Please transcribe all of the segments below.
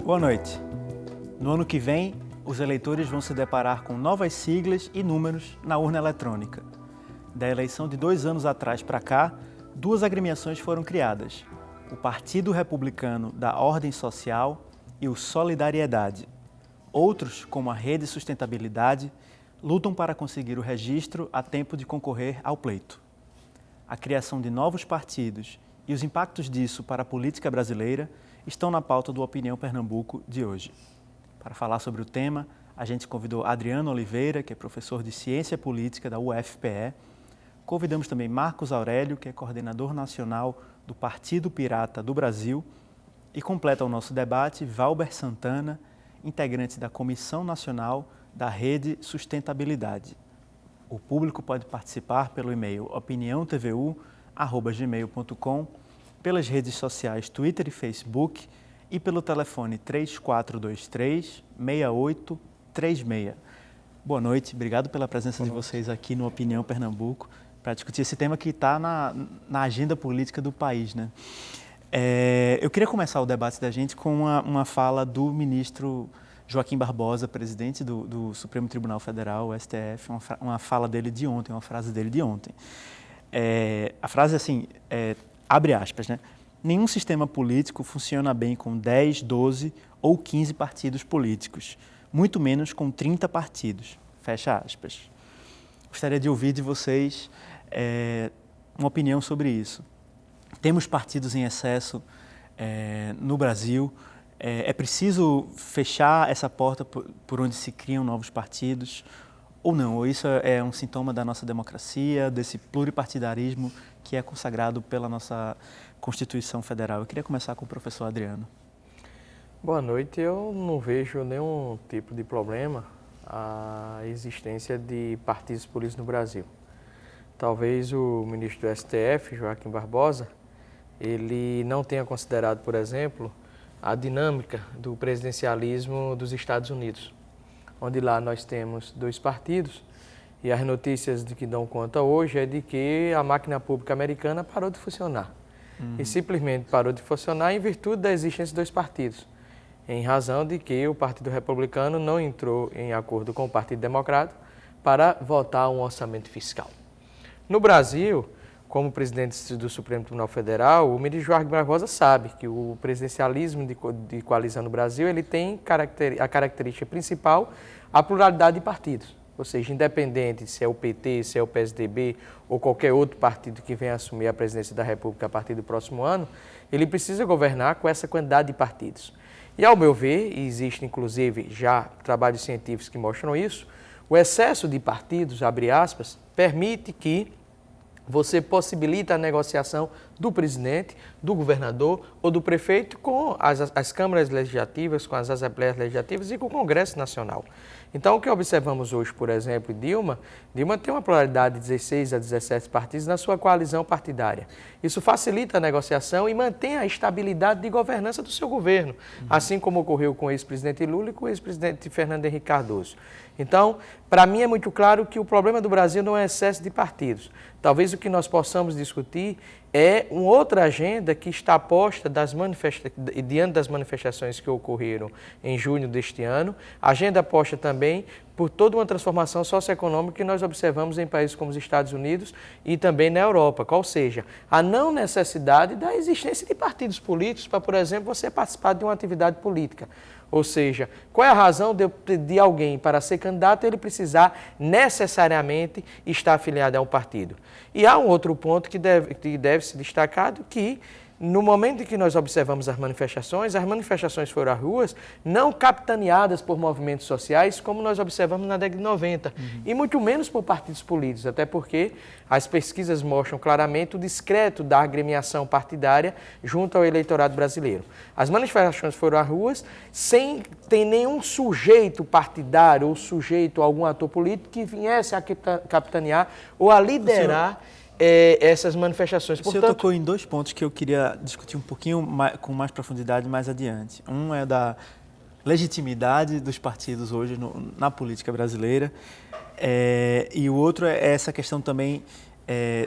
Boa noite. No ano que vem, os eleitores vão se deparar com novas siglas e números na urna eletrônica. Da eleição de 2 anos atrás para cá, 2 agremiações foram criadas: o Partido Republicano da Ordem Social e o Solidariedade. Outros, como a Rede Sustentabilidade, lutam para conseguir o registro a tempo de concorrer ao pleito. A criação de novos partidos e os impactos disso para a política brasileira estão na pauta do Opinião Pernambuco de hoje. Para falar sobre o tema, a gente convidou Adriano Oliveira, que é professor de Ciência Política da UFPE. Convidamos também Marcos Aurélio, que é coordenador nacional do Partido Pirata do Brasil. E completa o nosso debate Valber Santana, integrante da Comissão Nacional da Rede Sustentabilidade. O público pode participar pelo e-mail opiniãotvu@gmail.com, pelas redes sociais Twitter e Facebook e pelo telefone 3423-6836. Boa noite, obrigado pela presença de vocês aqui no Opinião Pernambuco para discutir esse tema que está na agenda política do país, né? Eu queria começar o debate da gente com uma fala do ministro Joaquim Barbosa, presidente do Supremo Tribunal Federal, o STF, uma fala dele de ontem, uma frase dele de ontem. A frase assim, abre aspas, né? Nenhum sistema político funciona bem com 10, 12 ou 15 partidos políticos, muito menos com 30 partidos, fecha aspas. Gostaria de ouvir de vocês uma opinião sobre isso. Temos partidos em excesso no Brasil. É preciso fechar essa porta por onde se criam novos partidos ou não? Ou isso é um sintoma da nossa democracia, desse pluripartidarismo que é consagrado pela nossa Constituição Federal? Eu queria começar com o professor Adriano. Boa noite. Eu não vejo nenhum tipo de problema a existência de partidos políticos no Brasil. Talvez o ministro do STF, Joaquim Barbosa, ele não tenha considerado, por exemplo, a dinâmica do presidencialismo dos Estados Unidos, onde lá nós temos 2 partidos e as notícias de que dão conta hoje é de que a máquina pública americana parou de funcionar. E simplesmente parou de funcionar em virtude da existência de 2 partidos, em razão de que o Partido Republicano não entrou em acordo com o Partido Democrata para votar um orçamento fiscal. No Brasil, como presidente do Supremo Tribunal Federal, o ministro Joaquim Barbosa sabe que o presidencialismo de coalizão no Brasil ele tem a característica principal a pluralidade de partidos. Ou seja, independente se é o PT, se é o PSDB ou qualquer outro partido que venha assumir a presidência da República a partir do próximo ano, ele precisa governar com essa quantidade de partidos. E, ao meu ver, e existe inclusive já trabalhos científicos que mostram isso, o excesso de partidos, abre aspas, permite que você possibilita a negociação do presidente, do governador ou do prefeito com as câmaras legislativas, com as assembleias legislativas e com o Congresso Nacional. Então, o que observamos hoje, por exemplo, Dilma tem uma pluralidade de 16 a 17 partidos na sua coalizão partidária. Isso facilita a negociação e mantém a estabilidade de governança do seu governo, assim como ocorreu com o ex-presidente Lula e com o ex-presidente Fernando Henrique Cardoso. Então, para mim é muito claro que o problema do Brasil não é excesso de partidos. Talvez o que nós possamos discutir é uma outra agenda que está posta diante das manifestações que ocorreram em junho deste ano, agenda posta também por toda uma transformação socioeconômica que nós observamos em países como os Estados Unidos e também na Europa, qual seja, a não necessidade da existência de partidos políticos para, por exemplo, você participar de uma atividade política. Ou seja, qual é a razão de alguém, para ser candidato, ele precisar necessariamente estar afiliado a um partido? E há um outro ponto que deve ser destacado, que no momento em que nós observamos as manifestações foram às ruas, não capitaneadas por movimentos sociais, como nós observamos na década de 90, e muito menos por partidos políticos, até porque as pesquisas mostram claramente o discreto da agremiação partidária junto ao eleitorado brasileiro. As manifestações foram às ruas sem ter nenhum sujeito partidário ou sujeito, algum ator político que viesse a capitanear ou a liderar essas manifestações. Portanto, o senhor tocou em 2 pontos que eu queria discutir um pouquinho com mais profundidade mais adiante. Um é da legitimidade dos partidos hoje na política brasileira e o outro é essa questão também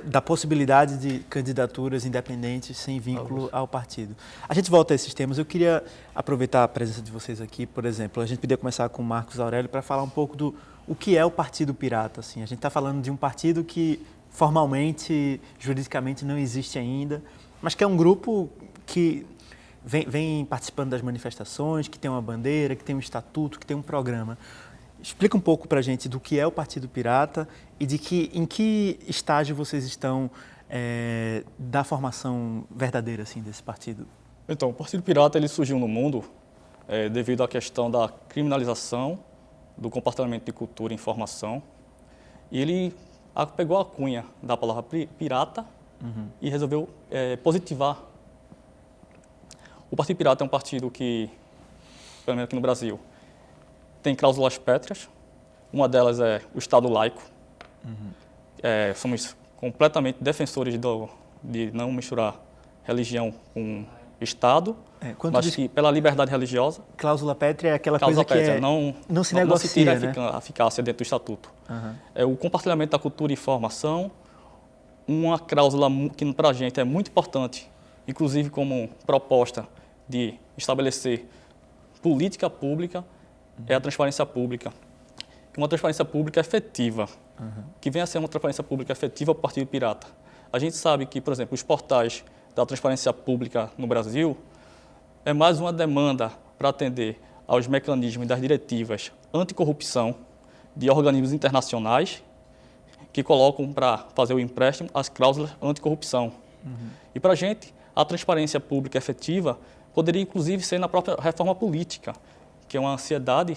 da possibilidade de candidaturas independentes sem vínculo ao partido. A gente volta a esses temas. Eu queria aproveitar a presença de vocês aqui, por exemplo, a gente podia começar com o Marcos Aurélio para falar um pouco do o que é o Partido Pirata. Assim. A gente está falando de um partido que formalmente, juridicamente não existe ainda, mas que é um grupo que vem participando das manifestações, que tem uma bandeira, que tem um estatuto, que tem um programa. Explica um pouco para a gente do que é o Partido Pirata e em que estágio vocês estão da formação verdadeira assim, desse partido. Então, o Partido Pirata ele surgiu no mundo devido à questão da criminalização do compartilhamento de cultura e informação. E ele pegou a cunha da palavra pirata e resolveu positivar. O Partido Pirata é um partido que, pelo menos aqui no Brasil, tem cláusulas pétreas. Uma delas é o Estado laico. Somos completamente defensores de não misturar religião com Estado, mas que pela liberdade religiosa. Cláusula pétrea é aquela coisa que não se negocia, não se tira a eficácia dentro do Estatuto. O compartilhamento da cultura e informação, uma cláusula que para a gente é muito importante, inclusive como proposta de estabelecer política pública, é a transparência pública. Uma transparência pública efetiva, que venha a ser uma transparência pública efetiva para o Partido Pirata. A gente sabe que, por exemplo, os portais da transparência pública no Brasil é mais uma demanda para atender aos mecanismos das diretivas anticorrupção de organismos internacionais que colocam para fazer o empréstimo as cláusulas anticorrupção. E para a gente, a transparência pública efetiva poderia inclusive ser na própria reforma política, que é uma ansiedade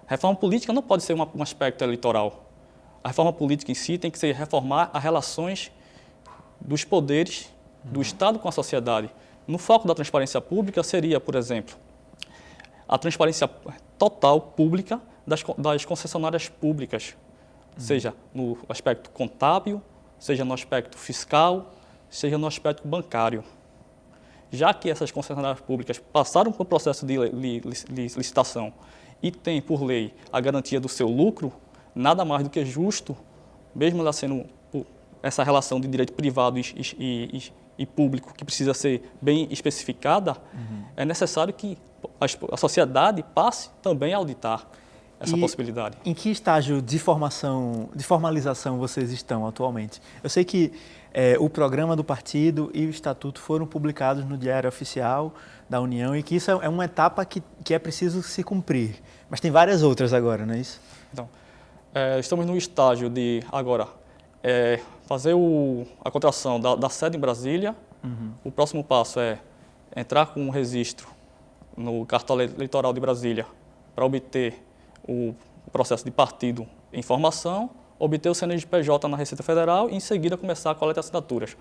reforma política não pode ser um aspecto eleitoral. A reforma política em si tem que ser reformar as relações dos poderes do Estado com a sociedade. No foco da transparência pública seria, por exemplo, a transparência total pública das concessionárias públicas, seja no aspecto contábil, seja no aspecto fiscal, seja no aspecto bancário. Já que essas concessionárias públicas passaram por processo de licitação e têm, por lei, a garantia do seu lucro, nada mais do que justo, mesmo ela sendo essa relação de direito privado e público que precisa ser bem especificada, é necessário que a sociedade passe também a auditar essa possibilidade. Em que estágio de formalização vocês estão atualmente? Eu sei que o programa do partido e o estatuto foram publicados no Diário Oficial da União e que isso é uma etapa que é preciso se cumprir. Mas tem várias outras agora, não é isso? Então, estamos no estágio de, agora, fazer a contratação da sede em Brasília. O próximo passo é entrar com um registro no cartório eleitoral de Brasília para obter o processo de partido em formação, obter o CNPJ na Receita Federal e, em seguida, começar a coleta de assinaturas.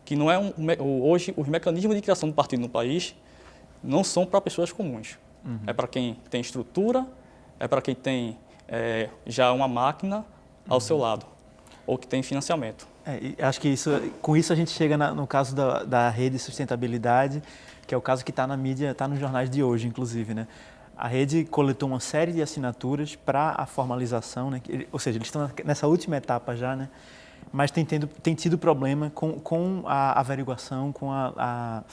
Que não é hoje, os mecanismos de criação do partido no país não são para pessoas comuns. É para quem tem estrutura, é para quem tem já uma máquina ao seu lado, ou que tem financiamento. Acho que com isso a gente chega no caso da Rede Sustentabilidade, que é o caso que está na mídia, está nos jornais de hoje, inclusive, né? A Rede coletou uma série de assinaturas para a formalização, né? Ou seja, eles estão nessa última etapa já, né? Mas tem tido problema com a averiguação, com a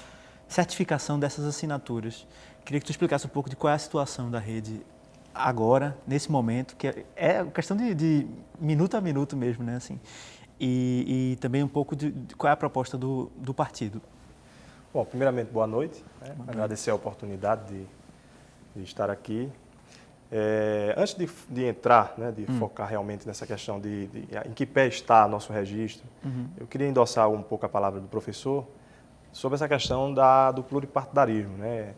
certificação dessas assinaturas. Queria que tu explicasse um pouco de qual é a situação da Rede agora, nesse momento, que é questão de minuto a minuto mesmo, né? Assim, e também um pouco de qual é a proposta do partido. Bom, primeiramente, boa noite. Agradecer a oportunidade de estar aqui. Antes de entrar, né, de focar realmente nessa questão em que pé está nosso registro, eu queria endossar um pouco a palavra do professor sobre essa questão do pluripartidarismo, né?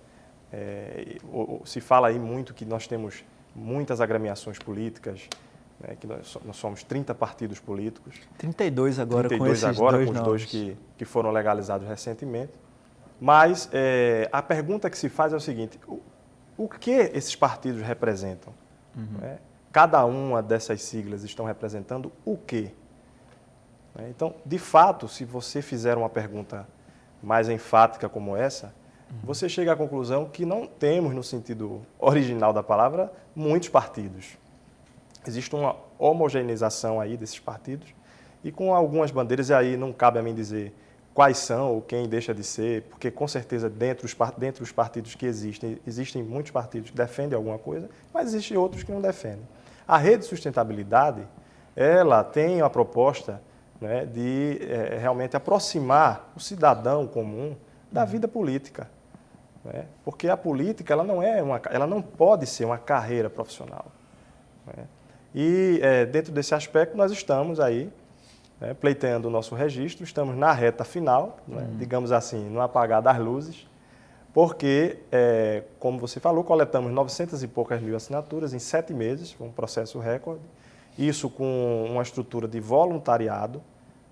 Se fala aí muito que nós temos muitas agremiações políticas, né, que nós somos 30 partidos políticos. 32 agora, 32 com esses agora, dois com os novos. dois que foram legalizados recentemente. Mas a pergunta que se faz é o seguinte: o que esses partidos representam? Né? Cada uma dessas siglas estão representando o quê? Então, de fato, se você fizer uma pergunta mais enfática como essa, você chega à conclusão que não temos, no sentido original da palavra, muitos partidos. Existe uma homogeneização aí desses partidos e com algumas bandeiras, e aí não cabe a mim dizer quais são ou quem deixa de ser, porque com certeza dentro dos partidos que existem muitos partidos que defendem alguma coisa, mas existem outros que não defendem. A Rede de Sustentabilidade, ela tem a proposta, né, de realmente aproximar o cidadão comum da vida política, né? Porque a política ela não pode ser uma carreira profissional, né? E dentro desse aspecto nós estamos aí, né, pleiteando o nosso registro, estamos na reta final, né, digamos assim, no apagar das luzes, porque, como você falou, coletamos 900 e poucas mil assinaturas em 7 meses, foi um processo recorde, isso com uma estrutura de voluntariado,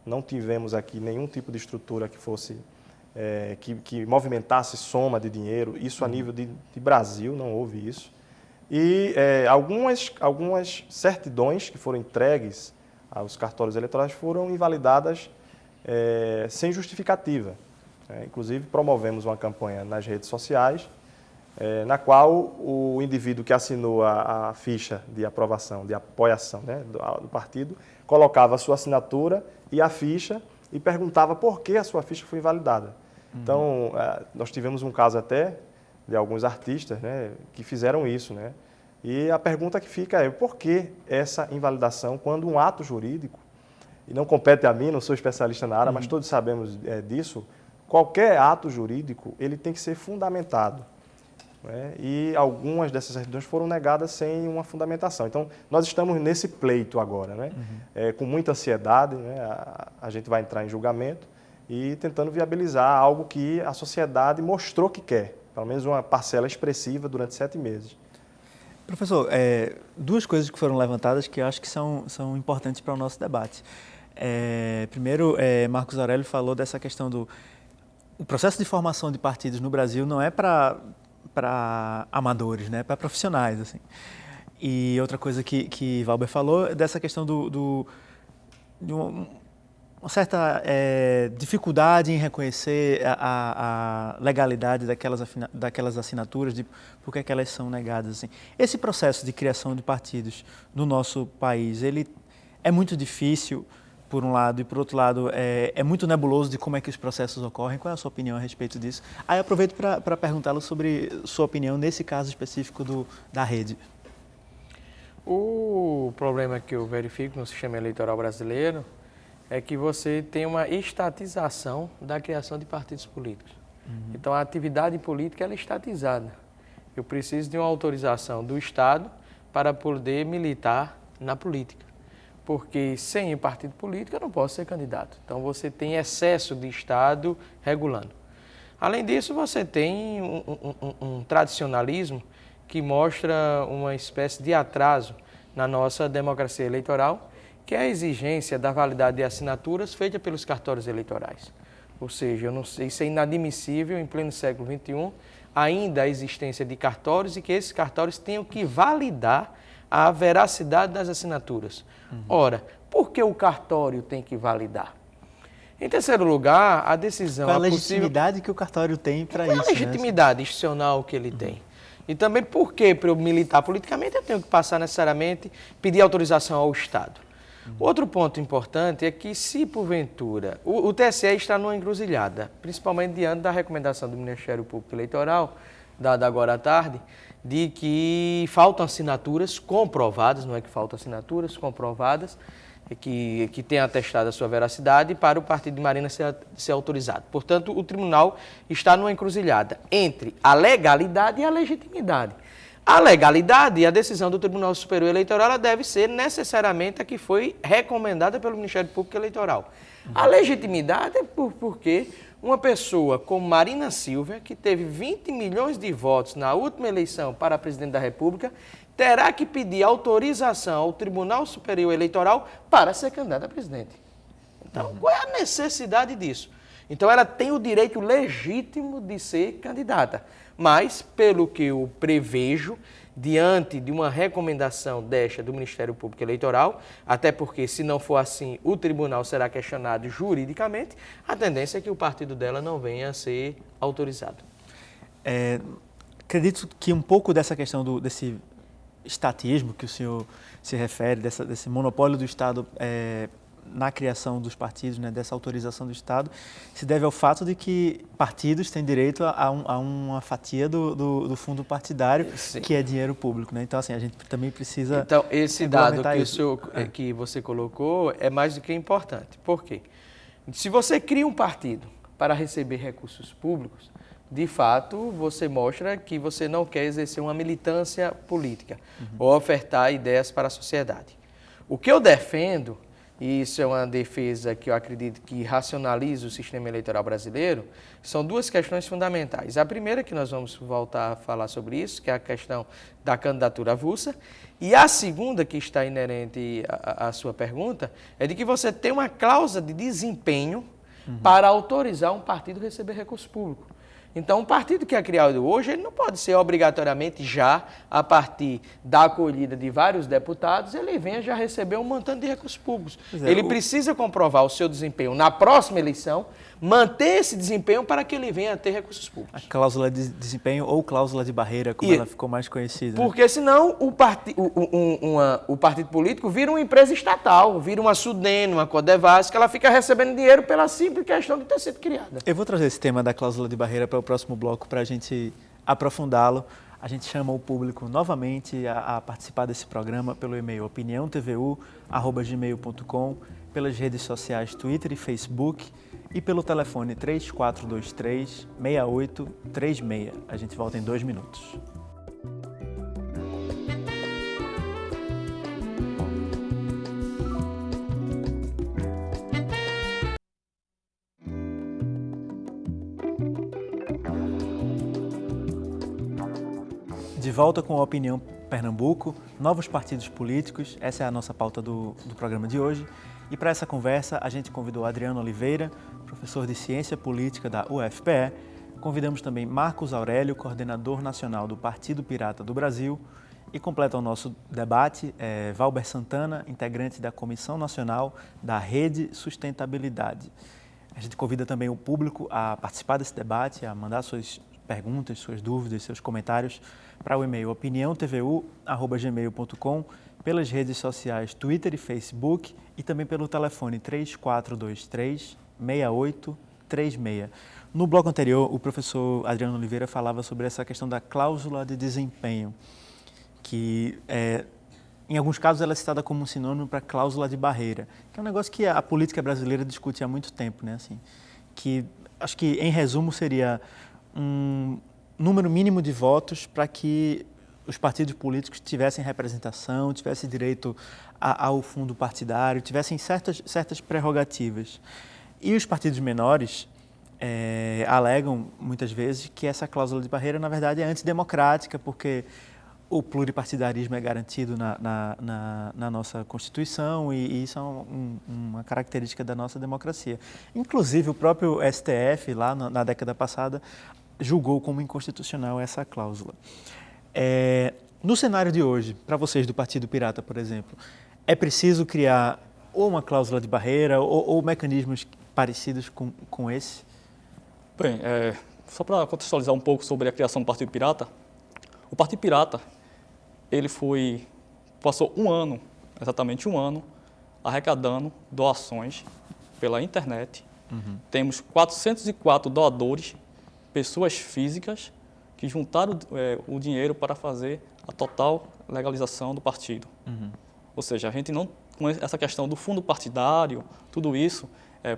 não tivemos aqui nenhum tipo de estrutura que fosse, que movimentasse soma de dinheiro, isso a nível de Brasil, não houve isso. E algumas certidões que foram entregues aos cartórios eleitorais foram invalidadas sem justificativa. Inclusive, promovemos uma campanha nas redes sociais, na qual o indivíduo que assinou a ficha de aprovação, de apoiação, né, do partido, colocava a sua assinatura e a ficha e perguntava por que a sua ficha foi invalidada. Então, nós tivemos um caso até de alguns artistas, né, que fizeram isso, né? E a pergunta que fica é por que essa invalidação quando um ato jurídico, e não compete a mim, não sou especialista na área, mas todos sabemos disso, qualquer ato jurídico ele tem que ser fundamentado, né? E algumas dessas certidões foram negadas sem uma fundamentação. Então, nós estamos nesse pleito agora, né? Com muita ansiedade, né? A gente vai entrar em julgamento e tentando viabilizar algo que a sociedade mostrou que quer, pelo menos uma parcela expressiva durante 7 meses. Professor, 2 coisas que foram levantadas que eu acho que são importantes para o nosso debate. Primeiro, Marcos Aurélio falou dessa questão o processo de formação de partidos no Brasil não é para amadores, né? É para profissionais, assim. E outra coisa que Valber falou é dessa questão de uma certa dificuldade em reconhecer a legalidade daquelas assinaturas, de por que elas são negadas. Assim. Esse processo de criação de partidos no nosso país, ele é muito difícil, por um lado, e por outro lado, é muito nebuloso de como é que os processos ocorrem. Qual é a sua opinião a respeito disso? Aí aproveito para perguntá-lo sobre sua opinião nesse caso específico da rede. O problema que eu verifico no sistema eleitoral brasileiro é que você tem uma estatização da criação de partidos políticos. Então, a atividade política ela é estatizada. Eu preciso de uma autorização do Estado para poder militar na política. Porque sem o partido político eu não posso ser candidato. Então, você tem excesso de Estado regulando. Além disso, você tem um tradicionalismo que mostra uma espécie de atraso na nossa democracia eleitoral, que é a exigência da validade de assinaturas feita pelos cartórios eleitorais. Ou seja, eu não sei, isso é inadmissível em pleno século XXI, ainda a existência de cartórios e que esses cartórios tenham que validar a veracidade das assinaturas. Ora, por que o cartório tem que validar? Em terceiro lugar, a decisão... Qual a legitimidade que o cartório tem para isso? Qual a legitimidade institucional que ele tem? E também por que, para eu militar politicamente, eu tenho que passar necessariamente, pedir autorização ao Estado? Outro ponto importante é que, se porventura, o TSE está numa encruzilhada, principalmente diante da recomendação do Ministério Público Eleitoral, dada agora à tarde, de que faltam assinaturas comprovadas, não é que faltam assinaturas comprovadas, que tenham atestado a sua veracidade para o partido de Marina ser autorizado. Portanto, o tribunal está numa encruzilhada entre a legalidade e a legitimidade. A legalidade e a decisão do Tribunal Superior Eleitoral ela deve ser necessariamente a que foi recomendada pelo Ministério Público Eleitoral. A legitimidade é porque uma pessoa como Marina Silva, que teve 20 milhões de votos na última eleição para presidente da República, terá que pedir autorização ao Tribunal Superior Eleitoral para ser candidata a presidente. Então, qual é a necessidade disso? Então, ela tem o direito legítimo de ser candidata. Mas, pelo que eu prevejo, diante de uma recomendação desta do Ministério Público Eleitoral, até porque, se não for assim, o tribunal será questionado juridicamente, a tendência é que o partido dela não venha a ser autorizado. Acredito que um pouco dessa questão desse estatismo que o senhor se refere, desse monopólio do Estado na criação dos partidos, né, dessa autorização do Estado, se deve ao fato de que partidos têm direito a uma fatia do fundo partidário, Sim. que é dinheiro público, né? Então, assim, a gente também precisa... Então, esse dado que, que você colocou é mais do que importante. Por quê? Se você cria um partido para receber recursos públicos, de fato, você mostra que você não quer exercer uma militância política ou ofertar ideias para a sociedade. O que eu defendo, e isso é uma defesa que eu acredito que racionaliza o sistema eleitoral brasileiro, são duas questões fundamentais. A primeira, que nós vamos voltar a falar sobre isso, que é a questão da candidatura avulsa, e a segunda, que está inerente à sua pergunta, é de que você tem uma cláusula de desempenho para autorizar um partido a receber recurso público. Então, um partido que é criado hoje, ele não pode ser obrigatoriamente já, a partir da acolhida de vários deputados, ele venha já receber um montante de recursos públicos. Ele precisa comprovar o seu desempenho na próxima eleição, manter esse desempenho para que ele venha a ter recursos públicos. A cláusula de desempenho ou cláusula de barreira, como ela ficou mais conhecida. Porque senão o partido político vira uma empresa estatal, vira uma Sudene, uma Codevasf, que ela fica recebendo dinheiro pela simples questão de ter sido criada. Eu vou trazer esse tema da cláusula de barreira para o próximo bloco para a gente aprofundá-lo. A gente chama o público novamente a participar desse programa pelo e-mail opiniãotvu@gmail.com, pelas redes sociais Twitter e Facebook e pelo telefone 3423-6836. A gente volta em 2 minutos. De volta com a Opinião Pernambuco, novos partidos políticos, essa é a nossa pauta do programa de hoje. E para essa conversa, a gente convidou Adriano Oliveira, professor de Ciência Política da UFPE. Convidamos também Marcos Aurélio, coordenador nacional do Partido Pirata do Brasil. E completa o nosso debate Valber Santana, integrante da Comissão Nacional da Rede Sustentabilidade. A gente convida também o público a participar desse debate, a mandar suas perguntas, suas dúvidas, seus comentários para o e-mail opiniãotvu@gmail.com, pelas redes sociais Twitter e Facebook e também pelo telefone 3423-6836. No bloco anterior, o professor Adriano Oliveira falava sobre essa questão da cláusula de desempenho, que em alguns casos ela é citada como um sinônimo para cláusula de barreira, que é um negócio que a política brasileira discute há muito tempo, né? Assim, que acho que, em resumo, seria um número mínimo de votos para que os partidos políticos tivessem representação, tivessem direito ao fundo partidário, tivessem certas prerrogativas. E os partidos menores alegam, muitas vezes, que essa cláusula de barreira, na verdade, é antidemocrática, porque o pluripartidarismo é garantido na nossa Constituição e isso é uma característica da nossa democracia. Inclusive, o próprio STF, lá na década passada, julgou como inconstitucional essa cláusula. No cenário de hoje, para vocês do Partido Pirata, por exemplo, é preciso criar ou uma cláusula de barreira ou mecanismos parecidos com esse? Bem, só para contextualizar um pouco sobre a criação do Partido Pirata, o Partido Pirata, ele passou exatamente um ano, arrecadando doações pela internet. Temos 404 doadores, pessoas físicas, que juntaram o dinheiro para fazer a total legalização do partido. Ou seja, a gente não, com essa questão do fundo partidário, tudo isso,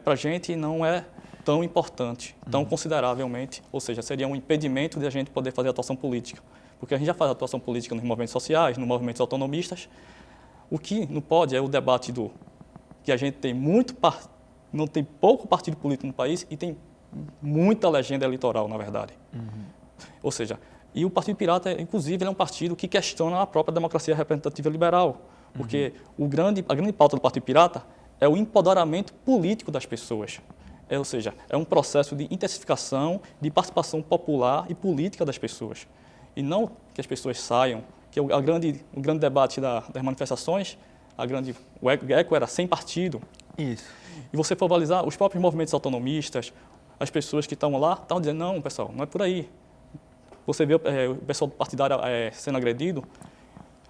para a gente não é tão importante, tão consideravelmente, ou seja, seria um impedimento de a gente poder fazer atuação política. Porque a gente já faz atuação política nos movimentos sociais, nos movimentos autonomistas. O que não pode é o debate que a gente não tem pouco partido político no país e tem muita legenda eleitoral, na verdade. Ou seja, e o Partido Pirata, inclusive, ele é um partido que questiona a própria democracia representativa liberal, porque a grande pauta do Partido Pirata é o empoderamento político das pessoas. Ou seja, é um processo de intensificação de participação popular e política das pessoas. E não que as pessoas saiam, que o grande debate das manifestações, o eco era sem partido. Isso. E você for analisar, os próprios movimentos autonomistas, as pessoas que estão lá, estão dizendo, não, pessoal, não é por aí. Você vê o pessoal partidário sendo agredido.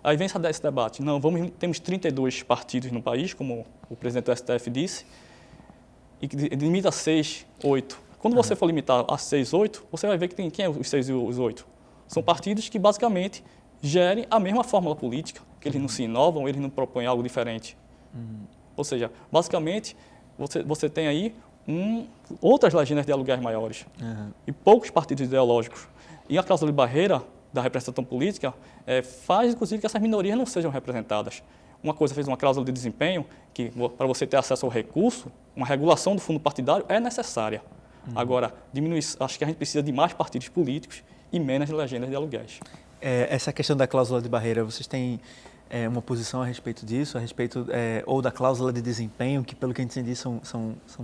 Aí vem esse debate. Não, temos 32 partidos no país, como o presidente do STF disse, e que limita a 6, 8. Quando você for limitar a 6, 8, você vai ver que quem é os 6 e os 8? São partidos que basicamente gerem a mesma fórmula política, que eles não se inovam, eles não propõem algo diferente. Ou seja, basicamente, você tem aí outras legendas de aluguéis maiores e poucos partidos ideológicos. E a cláusula de barreira da representação política faz, inclusive, que essas minorias não sejam representadas. Uma coisa fez uma cláusula de desempenho, que para você ter acesso ao recurso, uma regulação do fundo partidário é necessária. Agora, acho que a gente precisa de mais partidos políticos e menos legendas de aluguéis. Essa questão da cláusula de barreira, vocês têm uma posição a respeito disso, ou da cláusula de desempenho, que pelo que eu entendi são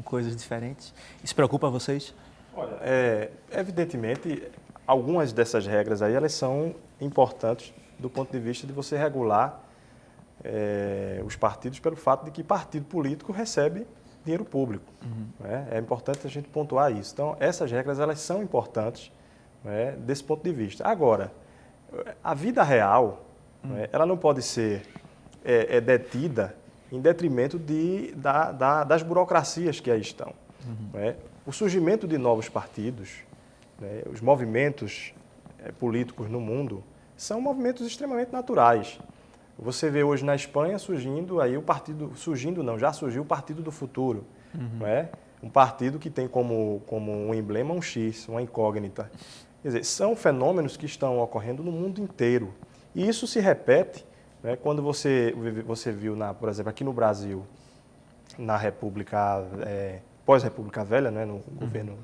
coisas diferentes? Isso preocupa vocês? Olha, evidentemente, algumas dessas regras aí, elas são importantes do ponto de vista de você regular os partidos pelo fato de que partido político recebe dinheiro público. Né? É importante a gente pontuar isso. Então, essas regras, elas são importantes, né, desse ponto de vista. Agora, a vida real, né, ela não pode ser detida em detrimento das burocracias que aí estão. Né? O surgimento de novos partidos, né, os movimentos políticos no mundo, são movimentos extremamente naturais. Você vê hoje na Espanha surgindo aí já surgiu o Partido do Futuro, não é? Um partido que tem como um emblema um X, uma incógnita. Quer dizer, são fenômenos que estão ocorrendo no mundo inteiro. E isso se repete, né, quando você viu, por exemplo, aqui no Brasil, na República, pós-República Velha, né, no governo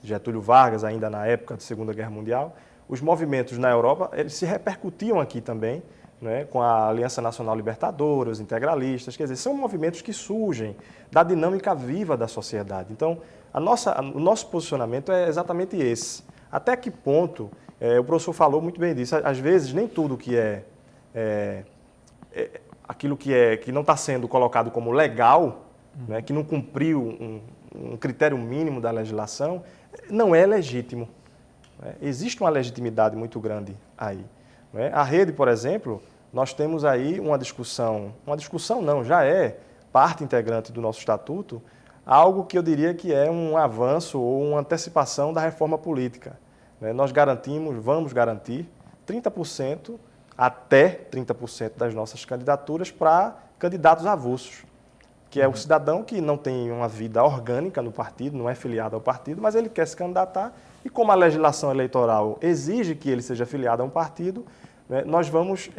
Getúlio Vargas, ainda na época da Segunda Guerra Mundial, os movimentos na Europa, eles se repercutiam aqui também, né, com a Aliança Nacional Libertadora, os integralistas, quer dizer, são movimentos que surgem da dinâmica viva da sociedade. Então, o nosso posicionamento é exatamente esse. Até que ponto, o professor falou muito bem disso, às vezes nem tudo que aquilo que não está sendo colocado como legal, né, que não cumpriu um critério mínimo da legislação, não é legítimo. Né? Existe uma legitimidade muito grande aí. Né? A rede, por exemplo, nós temos aí uma discussão não, já é parte integrante do nosso estatuto, algo que eu diria que é um avanço ou uma antecipação da reforma política. Né? Nós vamos garantir 30%, até 30% das nossas candidaturas para candidatos avulsos, que é o cidadão que não tem uma vida orgânica no partido, não é filiado ao partido, mas ele quer se candidatar e como a legislação eleitoral exige que ele seja filiado a um partido, né, nós vamos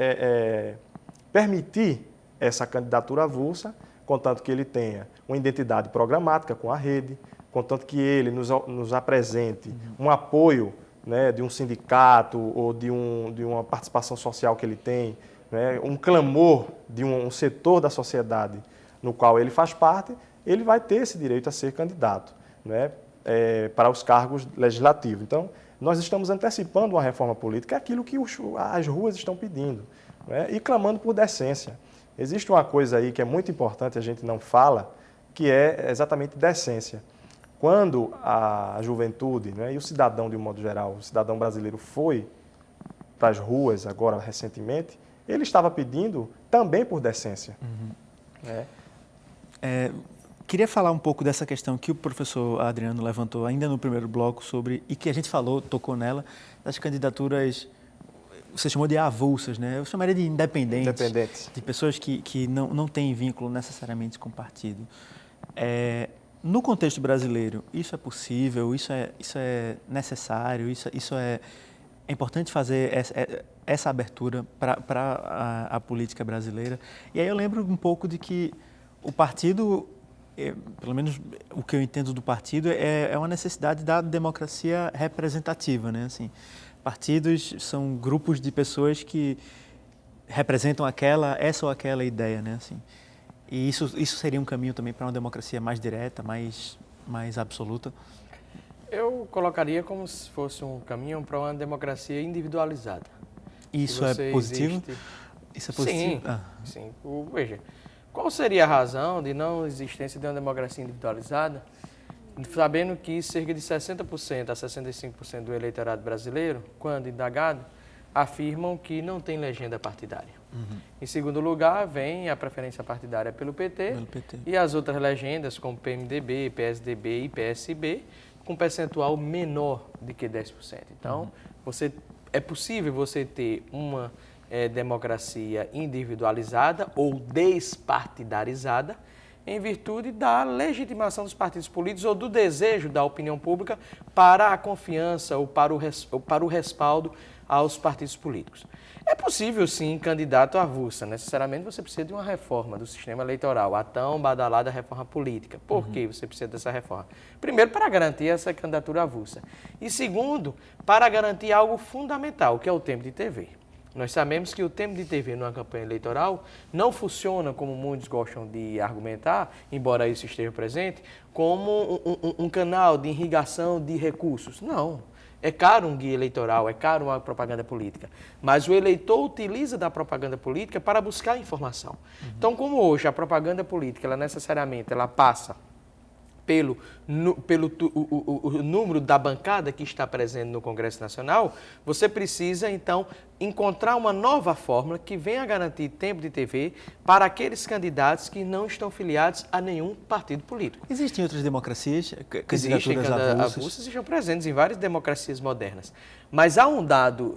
permitir essa candidatura avulsa, contanto que ele tenha uma identidade programática com a rede, contanto que ele nos apresente um apoio, né, de um sindicato ou de uma participação social que ele tem, né, um clamor de um setor da sociedade no qual ele faz parte, ele vai ter esse direito a ser candidato, né, para os cargos legislativos. Então, nós estamos antecipando uma reforma política, é aquilo que as ruas estão pedindo, né, e clamando por decência. Existe uma coisa aí que é muito importante, a gente não fala, que é exatamente decência. Quando a juventude, né, e o cidadão de um modo geral, o cidadão brasileiro foi para as ruas agora recentemente, ele estava pedindo também por decência. Queria falar um pouco dessa questão que o professor Adriano levantou ainda no primeiro bloco e que a gente tocou nela, das candidaturas, você chamou de avulsas, né? Eu chamaria de independentes. De pessoas que não têm vínculo necessariamente com o partido. No contexto brasileiro, isso é possível, isso é necessário, isso é importante fazer essa abertura para a política brasileira. E aí eu lembro um pouco de que o partido, pelo menos o que eu entendo do partido, é uma necessidade da democracia representativa, né? Assim, partidos são grupos de pessoas que representam essa ou aquela ideia, né? Assim, e isso seria um caminho também para uma democracia mais direta, mais absoluta? Eu colocaria como se fosse um caminho para uma democracia individualizada. Isso é positivo? Isso é positivo? Sim. Veja, qual seria a razão de não existência de uma democracia individualizada, sabendo que cerca de 60% a 65% do eleitorado brasileiro, quando indagado, afirmam que não tem legenda partidária. Em segundo lugar, vem a preferência partidária pelo PT, e as outras legendas, como PMDB, PSDB e PSB, com percentual menor de que 10%. Então, é possível você ter uma democracia individualizada ou despartidarizada em virtude da legitimação dos partidos políticos ou do desejo da opinião pública para a confiança ou para o respaldo aos partidos políticos. É possível, sim, candidato avulsa. Necessariamente você precisa de uma reforma do sistema eleitoral, a tão badalada reforma política. Por que você precisa dessa reforma? Primeiro, para garantir essa candidatura avulsa. E segundo, para garantir algo fundamental, que é o tempo de TV. Nós sabemos que o tempo de TV numa campanha eleitoral não funciona, como muitos gostam de argumentar, embora isso esteja presente, como um canal de irrigação de recursos. Não. É caro um guia eleitoral, é caro uma propaganda política. Mas o eleitor utiliza da propaganda política para buscar informação. Então, como hoje a propaganda política, ela passa pelo número da bancada que está presente no Congresso Nacional, você precisa, então, encontrar uma nova fórmula que venha garantir tempo de TV para aqueles candidatos que não estão filiados a nenhum partido político. Existem outras democracias, Existem candidaturas avulsas e estão presentes em várias democracias modernas. Mas há um dado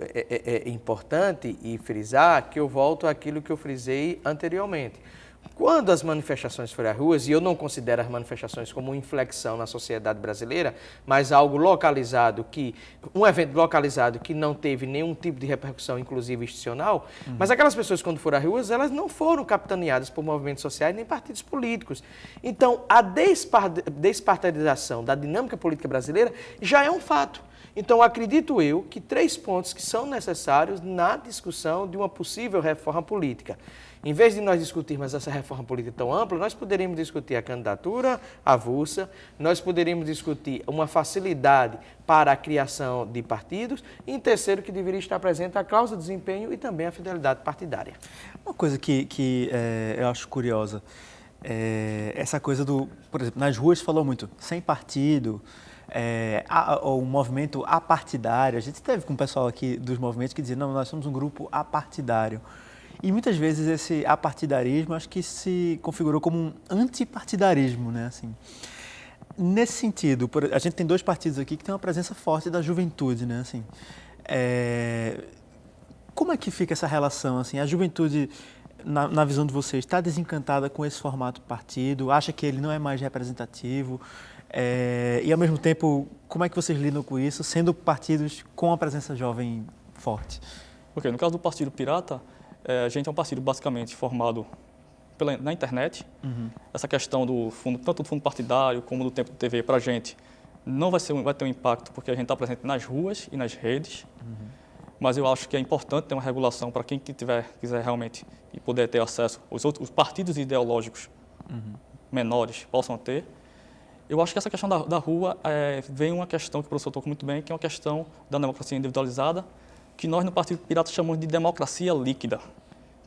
importante e frisar, que eu volto àquilo que eu frisei anteriormente. Quando as manifestações forem às ruas, e eu não considero as manifestações como uma inflexão na sociedade brasileira, mas algo localizado, um evento localizado que não teve nenhum tipo de repercussão, inclusive institucional, mas aquelas pessoas, quando foram às ruas, elas não foram capitaneadas por movimentos sociais nem partidos políticos. Então, a despartidarização da dinâmica política brasileira já é um fato. Então, acredito eu que 3 pontos que são necessários na discussão de uma possível reforma política. Em vez de nós discutirmos essa reforma política tão ampla, nós poderíamos discutir a candidatura avulsa, nós poderíamos discutir uma facilidade para a criação de partidos e, em terceiro, que deveria estar presente a cláusula de desempenho e também a fidelidade partidária. Uma coisa que eu acho curiosa, essa coisa por exemplo, nas ruas falou muito, sem partido, o movimento apartidário. A gente teve com o pessoal aqui dos movimentos que dizia, não, nós somos um grupo apartidário. E muitas vezes esse apartidarismo acho que se configurou como um antipartidarismo, né? Assim, nesse sentido, a gente tem 2 partidos aqui que têm uma presença forte da juventude, né? Assim, como é que fica essa relação? Assim, a juventude, na visão de vocês, está desencantada com esse formato partido? Acha que ele não é mais representativo? E, ao mesmo tempo, como é que vocês lidam com isso, sendo partidos com a presença jovem forte? Ok, no caso do Partido Pirata, a gente é um partido basicamente formado na internet. Essa questão do fundo, tanto do fundo partidário como do tempo de TV, para a gente não vai ter um impacto, porque a gente está presente nas ruas e nas redes. Mas eu acho que é importante ter uma regulação para quem quiser realmente e poder ter acesso, os partidos ideológicos menores possam ter. Eu acho que essa questão da rua vem uma questão que o professor tocou muito bem, que é uma questão da democracia individualizada, que nós no Partido Pirata chamamos de democracia líquida,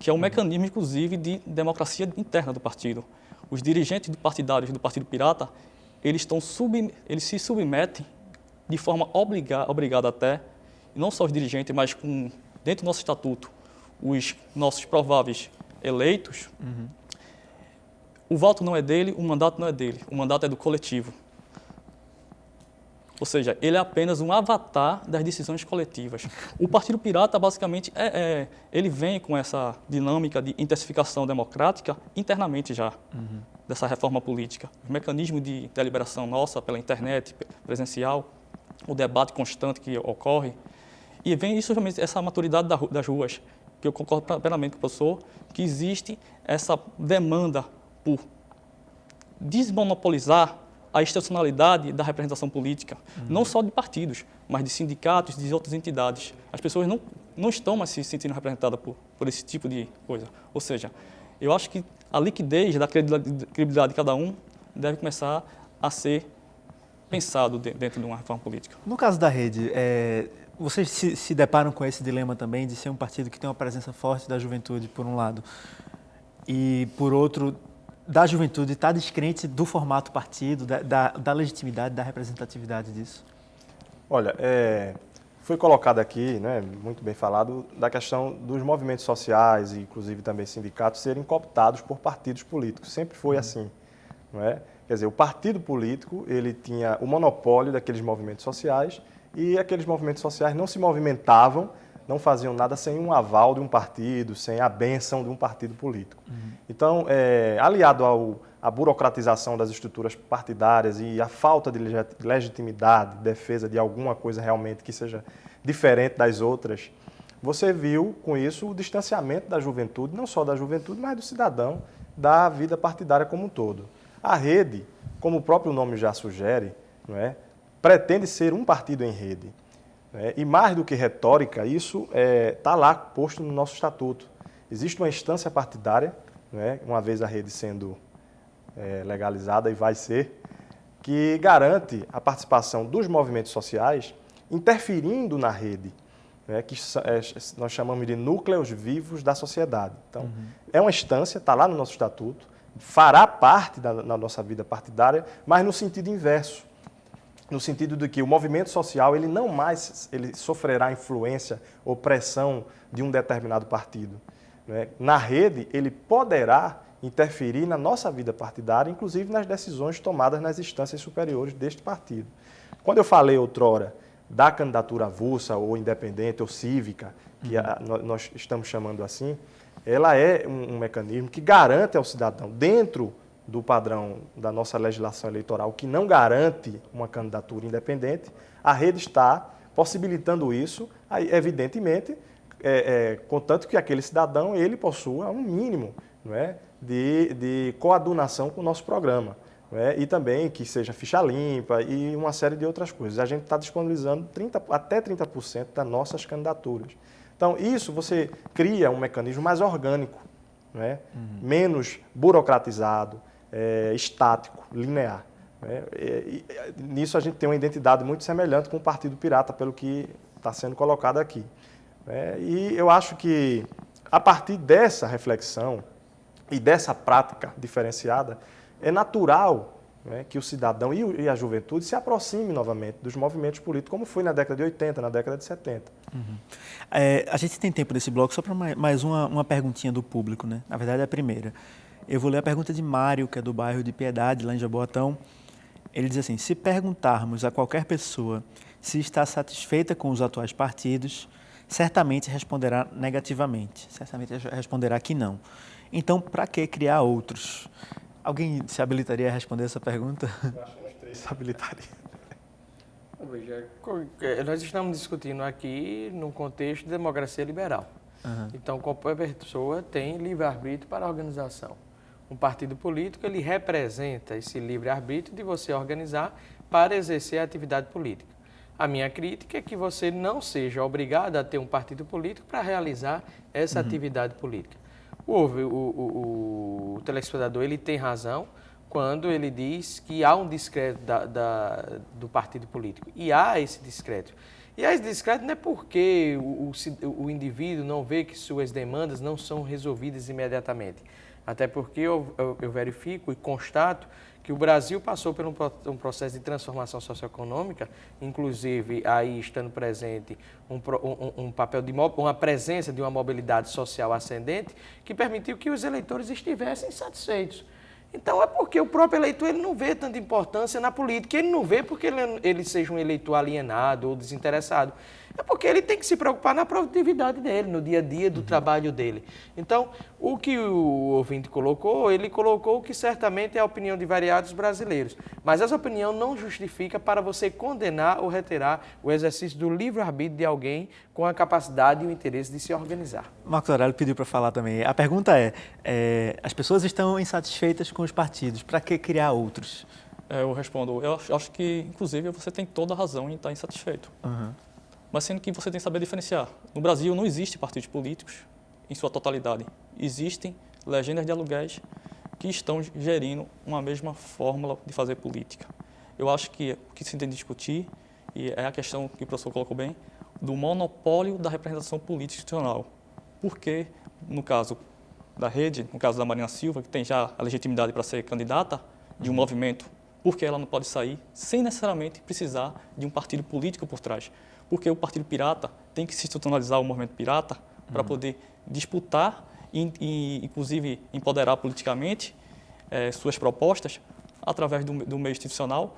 que é um mecanismo, inclusive, de democracia interna do partido. Os dirigentes partidários do Partido Pirata, eles se submetem de forma obrigada até, não só os dirigentes, mas dentro do nosso estatuto, os nossos prováveis eleitos, o voto não é dele, o mandato não é dele, o mandato é do coletivo. Ou seja, ele é apenas um avatar das decisões coletivas. O Partido Pirata, basicamente, ele vem com essa dinâmica de intensificação democrática internamente já, dessa reforma política. O mecanismo de deliberação nossa pela internet, presencial, o debate constante que ocorre. E vem isso, essa maturidade das ruas, que eu concordo plenamente com o professor, que existe essa demanda por desmonopolizar a institucionalidade da representação política, não só de partidos, mas de sindicatos, de outras entidades. As pessoas não estão mais se sentindo representadas por esse tipo de coisa. Ou seja, eu acho que a liquidez da credibilidade de cada um deve começar a ser pensado dentro de uma reforma política. No caso da rede, vocês se deparam com esse dilema também de ser um partido que tem uma presença forte da juventude, por um lado, e, por outro, da juventude está descrente do formato partido, da legitimidade, da representatividade disso? Olha, foi colocado aqui, né, muito bem falado, da questão dos movimentos sociais e inclusive também sindicatos serem cooptados por partidos políticos. Sempre foi assim, não é? Quer dizer, o partido político, ele tinha o monopólio daqueles movimentos sociais e aqueles movimentos sociais não se movimentavam, não faziam nada sem um aval de um partido, sem a bênção de um partido político. Então, aliado à burocratização das estruturas partidárias e à falta de legitimidade, defesa de alguma coisa realmente que seja diferente das outras, você viu com isso o distanciamento da juventude, não só da juventude, mas do cidadão, da vida partidária como um todo. A rede, como o próprio nome já sugere, não é, pretende ser um partido em rede. E mais do que retórica, isso está lá posto no nosso estatuto. Existe uma instância partidária, uma vez a rede sendo legalizada e vai ser, que garante a participação dos movimentos sociais interferindo na rede, que nós chamamos de núcleos vivos da sociedade. Então, é uma instância, está lá no nosso estatuto, fará parte da nossa vida partidária, mas no sentido inverso. No sentido de que o movimento social ele não mais sofrerá influência ou pressão de um determinado partido. Na rede, ele poderá interferir na nossa vida partidária, inclusive nas decisões tomadas nas instâncias superiores deste partido. Quando eu falei outrora da candidatura avulsa ou independente ou cívica, que nós estamos chamando assim, ela é um mecanismo que garante ao cidadão, dentro do padrão da nossa legislação eleitoral, que não garante uma candidatura independente, a rede está possibilitando isso, evidentemente, contanto que aquele cidadão ele possua um mínimo, não é, de coadunação com o nosso programa, não é, e também que seja ficha limpa e uma série de outras coisas. A gente está disponibilizando até 30% das nossas candidaturas. Então, isso você cria um mecanismo mais orgânico, não é, menos burocratizado, estático, linear. Nisso a gente tem uma identidade muito semelhante com o Partido Pirata, pelo que está sendo colocado aqui. E eu acho que, a partir dessa reflexão e dessa prática diferenciada, é natural que o cidadão e a juventude se aproxime novamente dos movimentos políticos, como foi na década de 80, na década de 70. A gente tem tempo nesse bloco só para mais uma perguntinha do público, né? Na verdade, é a primeira. Eu vou ler a pergunta de Mário, que é do bairro de Piedade, lá em Jaboatão. Ele diz assim: se perguntarmos a qualquer pessoa se está satisfeita com os atuais partidos, certamente responderá negativamente, certamente responderá que não. Então, para que criar outros? Alguém se habilitaria a responder essa pergunta? Eu acho que nós três se habilitariam. Veja, nós estamos discutindo aqui num contexto de democracia liberal. Então, qualquer pessoa tem livre-arbítrio para a organização. Um partido político, ele representa esse livre-arbítrio de você organizar para exercer a atividade política. A minha crítica é que você não seja obrigado a ter um partido político para realizar essa atividade política. O telespectador ele tem razão quando ele diz que há um descrédito do partido político. E há esse descrédito. E esse descrédito não é porque o indivíduo não vê que suas demandas não são resolvidas imediatamente. Até porque eu verifico e constato que o Brasil passou por um processo de transformação socioeconômica, inclusive aí estando presente um papel de uma presença de uma mobilidade social ascendente, que permitiu que os eleitores estivessem satisfeitos. Então é porque o próprio eleitor ele não vê tanta importância na política, ele não vê porque ele seja um eleitor alienado ou desinteressado. É porque ele tem que se preocupar na produtividade dele, no dia a dia do trabalho dele. Então, o que o ouvinte colocou, ele colocou que certamente é a opinião de variados brasileiros. Mas essa opinião não justifica para você condenar ou retirar o exercício do livre-arbítrio de alguém com a capacidade e o interesse de se organizar. Marcos Aurélio pediu para falar também. A pergunta as pessoas estão insatisfeitas com os partidos, para que criar outros? Eu respondo, eu acho que, inclusive, você tem toda a razão em estar insatisfeito. Mas sendo que você tem que saber diferenciar. No Brasil não existe partidos políticos em sua totalidade. Existem legendas de aluguéis que estão gerindo uma mesma fórmula de fazer política. Eu acho que o que se tem que discutir, e é a questão que o professor colocou bem, do monopólio da representação política institucional. Porque, no caso da rede, no caso da Marina Silva, que tem já a legitimidade para ser candidata de um movimento Por que ela não pode sair sem necessariamente precisar de um partido político por trás? Porque o Partido Pirata tem que se institucionalizar o movimento pirata para poder disputar e, inclusive, empoderar politicamente suas propostas através do meio institucional.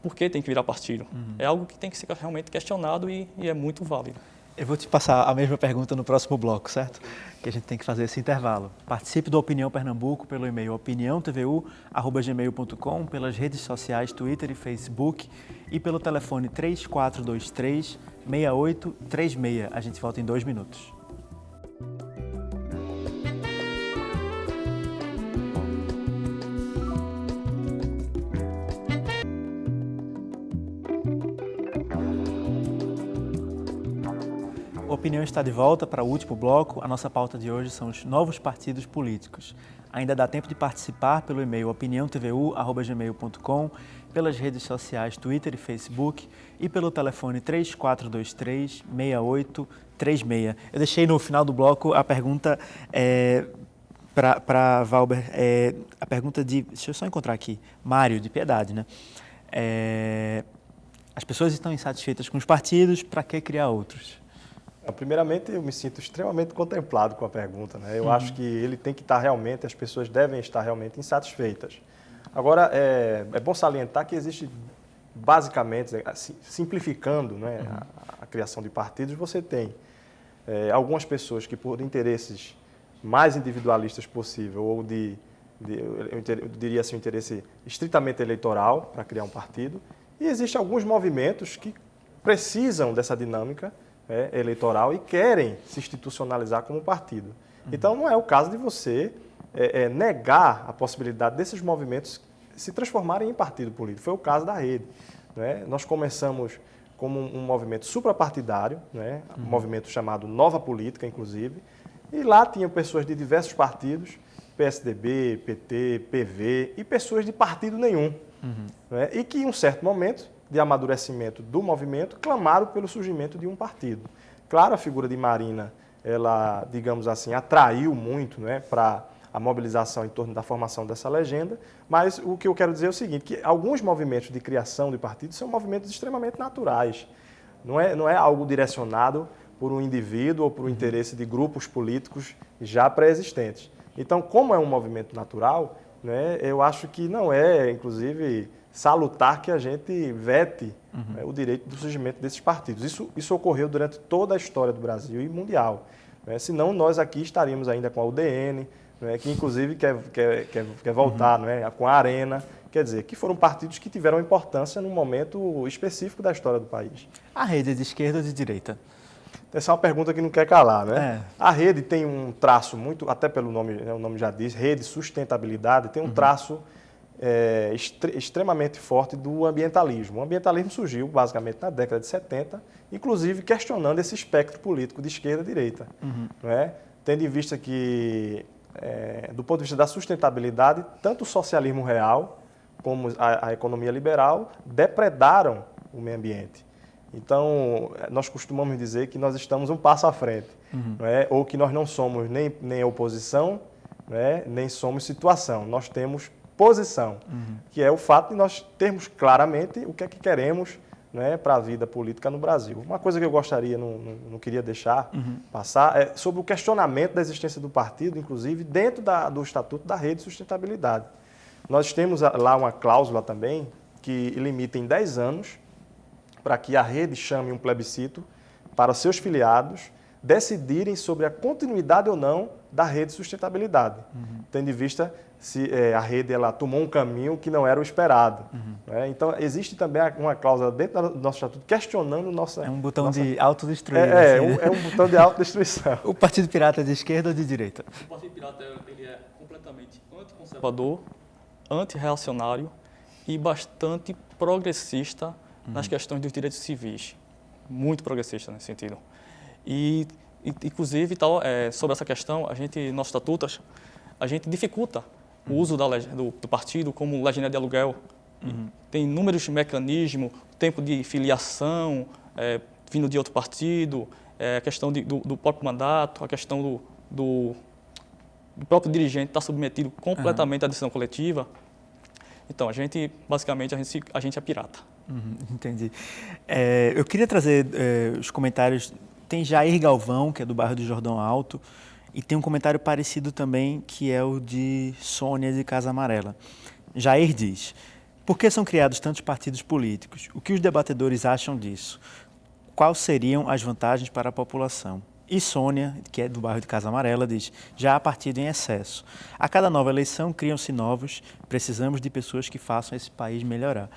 Por que tem que virar partido? É algo que tem que ser realmente questionado e é muito válido. Eu vou te passar a mesma pergunta no próximo bloco, certo? Que a gente tem que fazer esse intervalo. Participe do Opinião Pernambuco pelo e-mail opiniãotvu@gmail.com, pelas redes sociais Twitter e Facebook e pelo telefone 3423-6836. A gente volta em 2 minutos. A Opinião está de volta para o último bloco. A nossa pauta de hoje são os novos partidos políticos. Ainda dá tempo de participar pelo e-mail opiniãotvu@gmail.com, pelas redes sociais Twitter e Facebook e pelo telefone 3423-6836. Eu deixei no final do bloco a pergunta para Valber, a pergunta de, deixa eu só encontrar aqui, Mário, de Piedade, né? As pessoas estão insatisfeitas com os partidos, para que criar outros? Primeiramente, eu me sinto extremamente contemplado com a pergunta, né? Eu acho que ele tem que estar realmente, as pessoas devem estar realmente insatisfeitas. Agora, é bom salientar que existe, basicamente, simplificando, né, a criação de partidos, você tem algumas pessoas que, por interesses mais individualistas possível, ou eu diria assim, um interesse estritamente eleitoral para criar um partido, e existem alguns movimentos que precisam dessa dinâmica eleitoral e querem se institucionalizar como partido. Então, não é o caso de você negar a possibilidade desses movimentos se transformarem em partido político. Foi o caso da Rede, né? Nós começamos como um movimento suprapartidário, né? Um movimento chamado Nova Política, inclusive, e lá tinham pessoas de diversos partidos, PSDB, PT, PV, e pessoas de partido nenhum, né? E que, em um certo momento de amadurecimento do movimento, clamaram pelo surgimento de um partido. Claro, a figura de Marina, ela, digamos assim, atraiu muito, né, para a mobilização em torno da formação dessa legenda, mas o que eu quero dizer é o seguinte, que alguns movimentos de criação de partidos são movimentos extremamente naturais. Não é algo direcionado por um indivíduo ou por um interesse de grupos políticos já pré-existentes. Então, como é um movimento natural, né, eu acho que não é, inclusive, salutar que a gente vete o direito do surgimento desses partidos. Isso ocorreu durante toda a história do Brasil e mundial, né? Senão nós aqui estaríamos ainda com a UDN, né, que inclusive quer voltar, né, com a Arena, quer dizer, que foram partidos que tiveram importância num momento específico da história do país. A Rede é de esquerda ou de direita? Essa é uma pergunta que não quer calar, né? A Rede tem um traço muito, até pelo nome, né, o nome já diz, Rede Sustentabilidade, tem um traço extremamente forte do ambientalismo. O ambientalismo surgiu basicamente na década de 70, inclusive questionando esse espectro político de esquerda e direita, né? Tendo em vista que, do ponto de vista da sustentabilidade, tanto o socialismo real como a economia liberal depredaram o meio ambiente. Então, nós costumamos dizer que nós estamos um passo à frente, não é? Ou que nós não somos nem oposição, né, nem somos situação, nós temos posição, que é o fato de nós termos claramente o que é que queremos, né, para a vida política no Brasil. Uma coisa que eu gostaria, não queria deixar passar, é sobre o questionamento da existência do partido, inclusive dentro do Estatuto da Rede de Sustentabilidade. Nós temos lá uma cláusula também que limita em 10 anos para que a rede chame um plebiscito para seus filiados decidirem sobre a continuidade ou não da rede de sustentabilidade, tendo em vista se a rede ela tomou um caminho que não era o esperado. Né? Então, existe também uma cláusula dentro do nosso estatuto questionando nossa... É um botão de autodestruir. É um botão de autodestruição. O Partido Pirata é de esquerda ou de direita? O Partido Pirata ele é completamente anticonservador, antirreacionário e bastante progressista nas questões dos direitos civis. Muito progressista nesse sentido. E inclusive, sobre essa questão, nossos estatutos, a gente dificulta o uso do partido como legenda de aluguel. Tem inúmeros mecanismos, tempo de filiação, vindo de outro partido, a questão do próprio mandato, a questão do próprio dirigente estar submetido completamente à decisão coletiva. Então, basicamente, a gente é pirata. Entendi. Eu queria trazer os comentários. Tem Jair Galvão, que é do bairro do Jordão Alto, e tem um comentário parecido também, que é o de Sônia de Casa Amarela. Jair diz: por que são criados tantos partidos políticos? O que os debatedores acham disso? Quais seriam as vantagens para a população? E Sônia, que é do bairro de Casa Amarela, diz: já há partido em excesso. A cada nova eleição criam-se novos, precisamos de pessoas que façam esse país melhorar.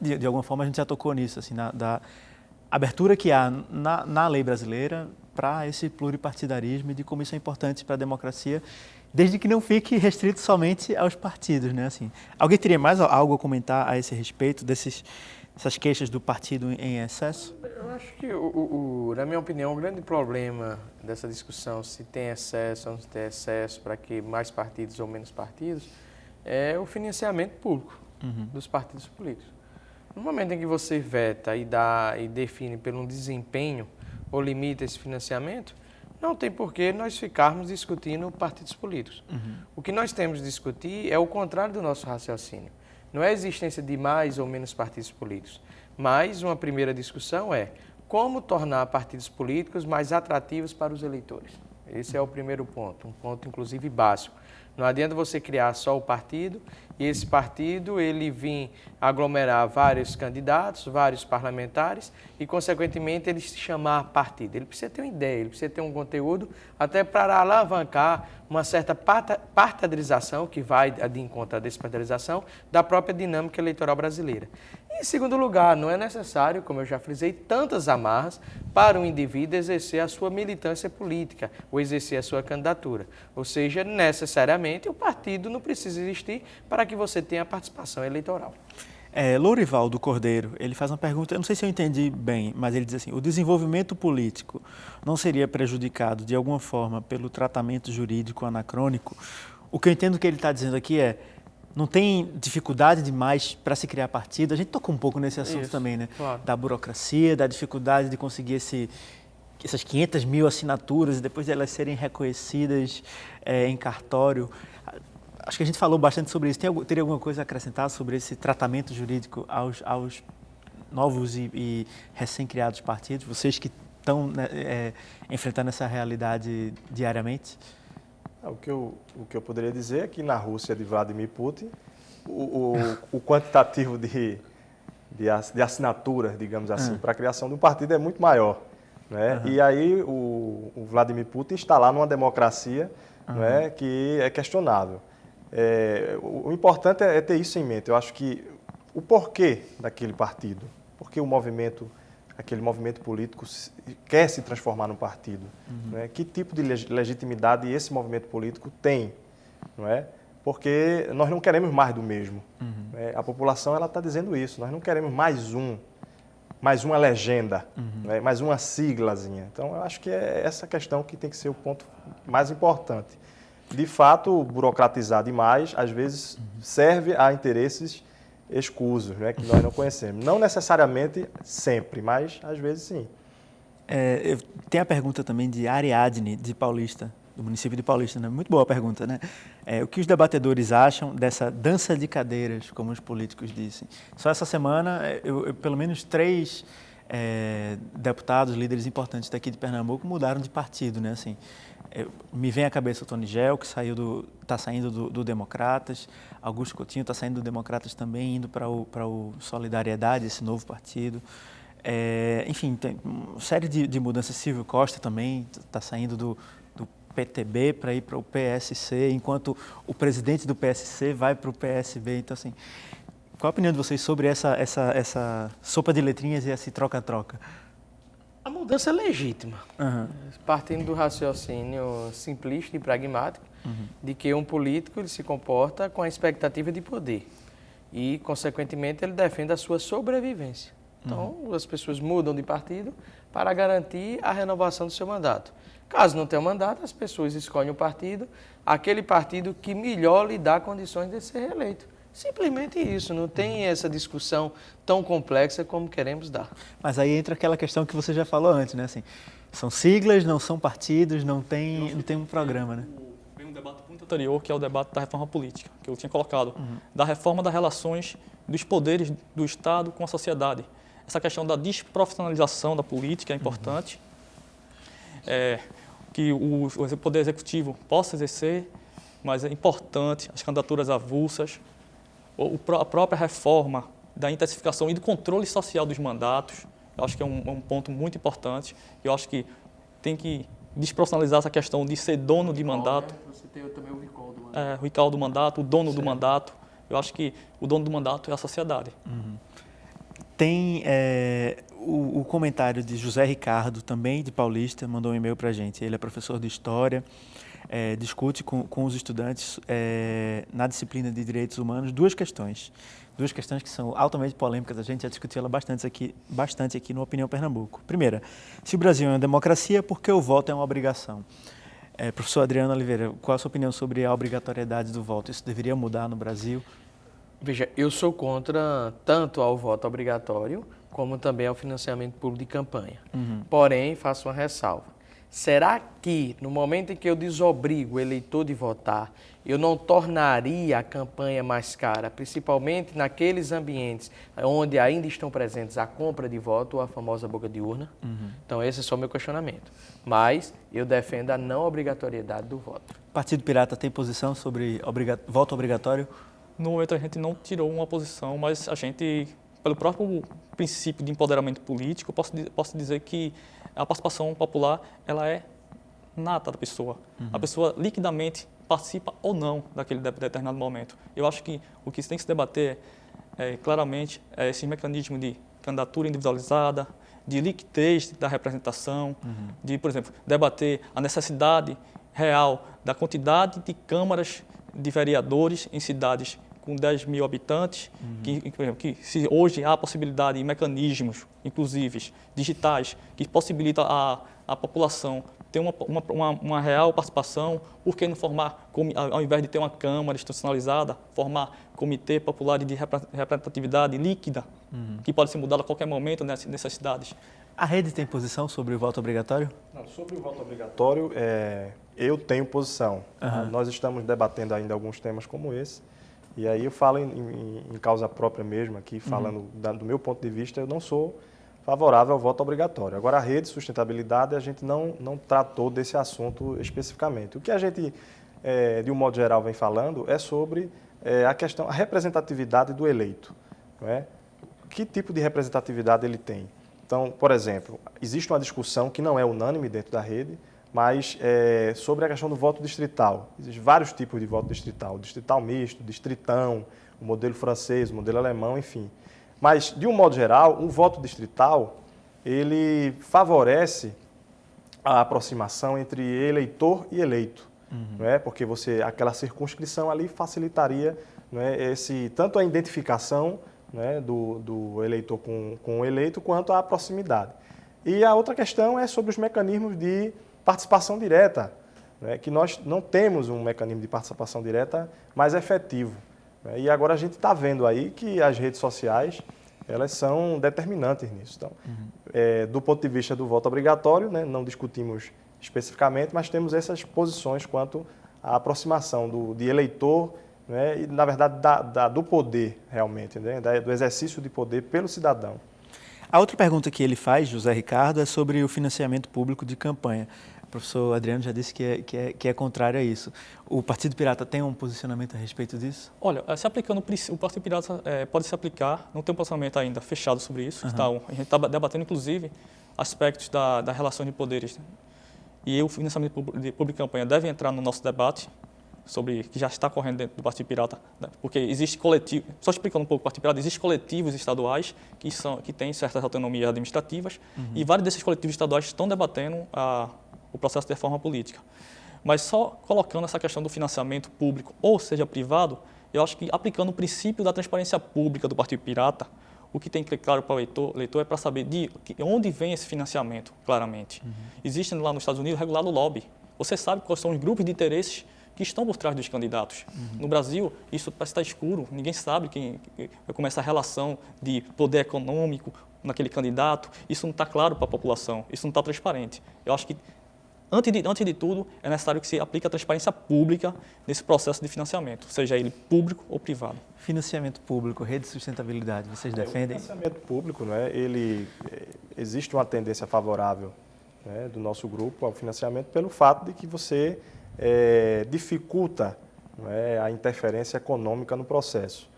De alguma forma a gente já tocou nisso, assim, da abertura que há na lei brasileira para esse pluripartidarismo e de como isso é importante para a democracia, desde que não fique restrito somente aos partidos, né? Assim, alguém teria mais algo a comentar a esse respeito, essas queixas do partido em excesso? Eu acho que, na minha opinião, o grande problema dessa discussão, se tem excesso ou não tem excesso, para que mais partidos ou menos partidos, é o financiamento público dos partidos políticos. No momento em que você veta e define pelo um desempenho ou limita esse financiamento, não tem por que nós ficarmos discutindo partidos políticos. O que nós temos de discutir é o contrário do nosso raciocínio. Não é a existência de mais ou menos partidos políticos, mas uma primeira discussão é como tornar partidos políticos mais atrativos para os eleitores. Esse é o primeiro ponto, um ponto inclusive básico. Não adianta você criar só o partido e esse partido ele vir aglomerar vários candidatos, vários parlamentares e, consequentemente, ele se chamar partido. Ele precisa ter uma ideia, ele precisa ter um conteúdo até para alavancar uma certa partidarização, que vai de encontro à despartidarização, da própria dinâmica eleitoral brasileira. E, em segundo lugar, não é necessário, como eu já frisei, tantas amarras para o indivíduo exercer a sua militância política ou exercer a sua candidatura. Ou seja, necessariamente o partido não precisa existir para que você tenha participação eleitoral. Lourivaldo Cordeiro, ele faz uma pergunta, eu não sei se eu entendi bem, mas ele diz assim: o desenvolvimento político não seria prejudicado de alguma forma pelo tratamento jurídico anacrônico? O que eu entendo que ele está dizendo aqui é: não tem dificuldade demais para se criar partido? A gente tocou um pouco nesse assunto também, né? Claro. Da burocracia, da dificuldade de conseguir essas 500 mil assinaturas e depois de elas serem reconhecidas em cartório. Acho que a gente falou bastante sobre isso. Teria alguma coisa a acrescentar sobre esse tratamento jurídico aos novos e recém-criados partidos? Vocês que estão enfrentando essa realidade diariamente? O que eu poderia dizer é que na Rússia de Vladimir Putin, o quantitativo de assinaturas, digamos assim, para a criação de um partido é muito maior. Né? E aí o Vladimir Putin está lá numa democracia né, que é questionável. O importante é ter isso em mente. Eu acho que o porquê daquele partido, porque aquele movimento político quer se transformar num partido, né? Que tipo de legitimidade esse movimento político tem, não é? Porque nós não queremos mais do mesmo. Né? A população está dizendo isso. Nós não queremos mais uma legenda, né? Mais uma siglazinha. Então, eu acho que é essa questão que tem que ser o ponto mais importante. De fato, burocratizar demais, às vezes, serve a interesses escusos, né, que nós não conhecemos. Não necessariamente sempre, mas às vezes sim. Tem a pergunta também de Ariadne, de Paulista, do município de Paulista, né? Muito boa a pergunta, né? O que os debatedores acham dessa dança de cadeiras, como os políticos dizem? Só essa semana, pelo menos 3 deputados, líderes importantes daqui de Pernambuco mudaram de partido, né? Assim, me vem à cabeça o Tony Gel, que está saindo do Democratas, Augusto Coutinho está saindo do Democratas também, indo para o Solidariedade, esse novo partido. Enfim, tem uma série de mudanças. Silvio Costa também está saindo do PTB para ir para o PSC, enquanto o presidente do PSC vai para o PSB. Então, assim, qual a opinião de vocês sobre essa sopa de letrinhas e esse troca-troca? A mudança é legítima, partindo do raciocínio simplista e pragmático de que um político ele se comporta com a expectativa de poder e, consequentemente, ele defende a sua sobrevivência. Então, as pessoas mudam de partido para garantir a renovação do seu mandato. Caso não tenha mandato, as pessoas escolhem o partido, aquele partido que melhor lhe dá condições de ser reeleito. Simplesmente isso, não tem essa discussão tão complexa como queremos dar. Mas aí entra aquela questão que você já falou antes, né? Assim, são siglas, não são partidos, não tem um programa, né? Vem um debate muito anterior, que é o debate da reforma política, que eu tinha colocado, da reforma das relações dos poderes do Estado com a sociedade. Essa questão da desprofissionalização da política é importante, que o Poder Executivo possa exercer, mas é importante as candidaturas avulsas, a própria reforma da intensificação e do controle social dos mandatos. Eu acho que é um ponto muito importante. Eu acho que tem que desprofissionalizar essa questão de ser dono de mandato. Você tem também o recall do mandato. O recall do mandato, o dono do mandato. Eu acho que o dono do mandato é a sociedade. Tem o comentário de José Ricardo, também de Paulista, mandou um e-mail para a gente. Ele é professor de História, discute com os estudantes na disciplina de Direitos Humanos duas questões que são altamente polêmicas, a gente já discutiu ela bastante aqui no Opinião Pernambuco. Primeira, se o Brasil é uma democracia, por que o voto é uma obrigação? Professor Adriano Oliveira, qual a sua opinião sobre a obrigatoriedade do voto? Isso deveria mudar no Brasil? Veja, eu sou contra tanto ao voto obrigatório, como também ao financiamento público de campanha. Porém, faço uma ressalva. Será que, no momento em que eu desobrigo o eleitor de votar, eu não tornaria a campanha mais cara, principalmente naqueles ambientes onde ainda estão presentes a compra de voto ou a famosa boca de urna? Então, esse é só o meu questionamento. Mas eu defendo a não obrigatoriedade do voto. O Partido Pirata tem posição sobre voto obrigatório? No momento a gente não tirou uma posição, mas a gente, pelo próprio princípio de empoderamento político, posso dizer que a participação popular ela é nata da pessoa. A pessoa liquidamente participa ou não daquele determinado momento. Eu acho que o que tem que se debater claramente é esse mecanismo de candidatura individualizada, de liquidez da representação, de, por exemplo, debater a necessidade real da quantidade de câmaras de vereadores em cidades com 10 mil habitantes, que se hoje há a possibilidade de mecanismos, inclusive digitais, que possibilitam a população ter uma real participação, por que não formar, ao invés de ter uma Câmara institucionalizada, formar comitê popular de representatividade líquida, que pode ser mudado a qualquer momento nessas cidades? A rede tem posição sobre o voto obrigatório? Não, sobre o voto obrigatório, eu tenho posição. Nós estamos debatendo ainda alguns temas como esse. E aí eu falo em causa própria mesmo aqui, falando do meu ponto de vista, eu não sou favorável ao voto obrigatório. Agora, a rede de sustentabilidade, a gente não tratou desse assunto especificamente. O que a gente, de um modo geral, vem falando é sobre a representatividade do eleito. Não é? Que tipo de representatividade ele tem? Então, por exemplo, existe uma discussão que não é unânime dentro da rede, mas sobre a questão do voto distrital. Existem vários tipos de voto distrital, distrital misto, distritão, o modelo francês, o modelo alemão, enfim. Mas, de um modo geral, um voto distrital, ele favorece a aproximação entre eleitor e eleito, não é? Porque aquela circunscrição ali facilitaria, não é, tanto a identificação, né, do eleitor com o eleito, quanto a proximidade. E a outra questão é sobre os mecanismos de participação direta, né, que nós não temos um mecanismo de participação direta mais efetivo. Né, e agora a gente está vendo aí que as redes sociais, elas são determinantes nisso. Então, do ponto de vista do voto obrigatório, né, não discutimos especificamente, mas temos essas posições quanto à aproximação de eleitor, né, e, na verdade, do poder, realmente, né, do exercício de poder pelo cidadão. A outra pergunta que ele faz, José Ricardo, é sobre o financiamento público de campanha. O professor Adriano já disse que é contrário a isso. O Partido Pirata tem um posicionamento a respeito disso? Olha, se aplicando, o Partido Pirata pode se aplicar, não tem um posicionamento ainda fechado sobre isso. Então, a gente está debatendo, inclusive, aspectos da relação de poderes. E o financiamento público de campanha deve entrar no nosso debate, sobre que já está correndo dentro do Partido Pirata, né? Porque existe coletivo, só explicando um pouco o Partido Pirata, existem coletivos estaduais que têm certas autonomias administrativas e vários desses coletivos estaduais estão debatendo o processo de reforma política. Mas só colocando essa questão do financiamento público, ou seja, privado, eu acho que aplicando o princípio da transparência pública do Partido Pirata, o que tem que ser claro para o eleitor é para saber de onde vem esse financiamento, claramente. Existe lá nos Estados Unidos regulado lobby. Você sabe quais são os grupos de interesses que estão por trás dos candidatos. No Brasil, isso parece estar escuro, ninguém sabe como é essa relação de poder econômico naquele candidato, isso não está claro para a população, isso não está transparente. Eu acho que antes de tudo, é necessário que se aplique a transparência pública nesse processo de financiamento, seja ele público ou privado. Financiamento público, rede de sustentabilidade, vocês defendem? O financiamento público, né, existe uma tendência favorável, né, do nosso grupo ao financiamento pelo fato de que você dificulta, né, a interferência econômica no processo.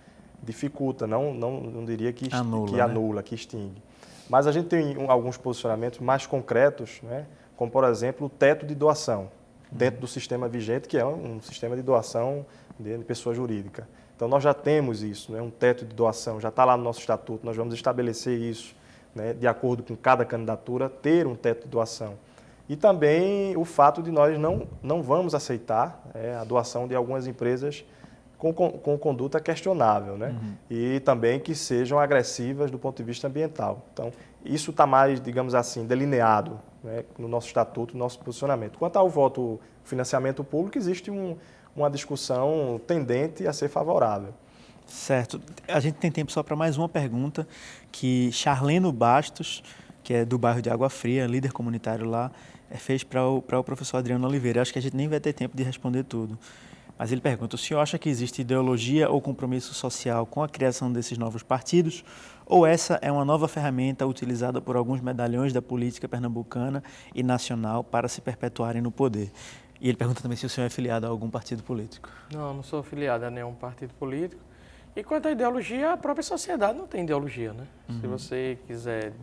Dificulta, não diria que anula, né? Que extingue. Mas a gente tem alguns posicionamentos mais concretos, né, como, por exemplo, o teto de doação, dentro do sistema vigente, que é um sistema de doação de pessoa jurídica. Então, nós já temos isso, né, um teto de doação, já está lá no nosso estatuto, nós vamos estabelecer isso, né, de acordo com cada candidatura, ter um teto de doação. E também o fato de nós não vamos aceitar a doação de algumas empresas com conduta questionável, né? E também que sejam agressivas do ponto de vista ambiental. Então, isso está mais, digamos assim, delineado, né, no nosso estatuto, no nosso posicionamento. Quanto ao voto financiamento público, existe uma discussão tendente a ser favorável. Certo. A gente tem tempo só para mais uma pergunta, que Charleno Bastos, que é do bairro de Água Fria, líder comunitário lá, fez para o professor Adriano Oliveira. Eu acho que a gente nem vai ter tempo de responder tudo. Mas ele pergunta, o senhor acha que existe ideologia ou compromisso social com a criação desses novos partidos? Ou essa é uma nova ferramenta utilizada por alguns medalhões da política pernambucana e nacional para se perpetuarem no poder? E ele pergunta também se o senhor é filiado a algum partido político. Não sou afiliado a nenhum partido político. E quanto à ideologia, a própria sociedade não tem ideologia, né? Se você quiser